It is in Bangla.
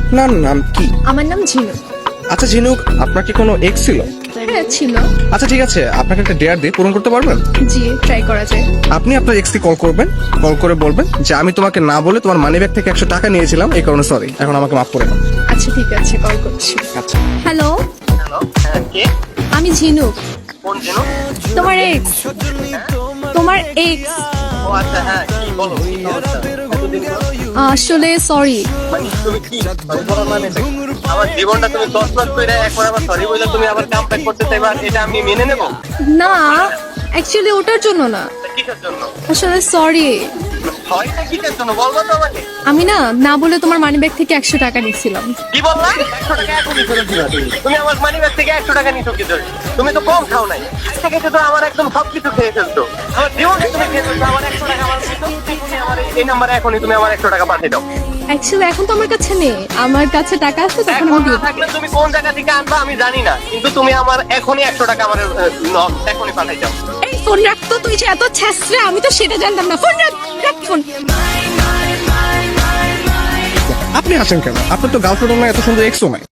আপনার নাম কি? আমার নাম ঝিনু। আচ্ছা ঝিনুক, আপনার কি কোনো এক্স ছিল? হ্যাঁ ছিল। আচ্ছা ঠিক আছে, আপনাকে একটা ডেয়ার দিয়ে পূরণ করতে পারবেন? জি, ট্রাই করা যায়। আপনি আপনার এক্সকে কল করবেন, কল করে বলবেন যে আমি তোমাকে না বলে তোমার মানি ব্যাগ থেকে 100 টাকা নিয়েছিলাম, এই কারণে সরি, এখন আমাকে মাফ করে দাও। আচ্ছা ঠিক আছে, কল করছি। আচ্ছা। হ্যালো, হ্যালো, হ্যাঁ কে? আমি ঝিনু। কোন জিনু? তোমার এক্স, তোমার এক্স। ও আচ্ছা, হ্যাঁ কি বলো, কি সমস্যা? এতদিন পর? আসলে সরি। মানে তুমি কি সরি বলার মানে কি? আমার জীবনটা তুমি 10 লাখ করে একবার আবার সরি বলে তুমি আবার কাম ব্যাক করতে চাইবা, এটা আমি মেনে নেব? না, অ্যাকচুয়ালি ওটার জন্য না, তা কিসের জন্য? আসলে সরি। সরিটা কিসের জন্য বলবো তো আমাকে? আমি না বলে তোমার মানি ব্যাগ থেকে 100 টাকা নিয়েছিলাম। কি বললা? 100 টাকা এখনই ফেরত দিবা তুমি? তুমি আমার মানি ব্যাগ থেকে 100 টাকা নিছো কি করে? তুমি তো কম খাও নাই, আজকে থেকে তো আমার একদম সবকিছু খেয়ে ফেলতো। আমার জীবনটা তুমি খেয়ে ফেলতো, আমার 100 টাকা আমার দিতো, তুমি আমার এই নাম্বারে এখনই তুমি আমার 100 টাকা পাঠিয়ে দাও। অ্যাকচুয়ালি এখন তো আমার কাছে নেই, আমার কাছে টাকা আছে তখন এখন আমি না দিয়ে থাকলে তুমি কোন জায়গা থেকে আনবা আমি জানি না, কিন্তু তুমি আমার এখনই 100 টাকা আমার এখনই পাঠাই দাও। এই ফোন রাখতো, তুই যে এত ছেঁচড়া আমি তো সেটা জানতাম না। ফোন রাখ ফোন। আপনি আসেন কেন? আপনার তো গার্লফ্রেন্ড নাই, এত সুন্দর এক্সও নাই।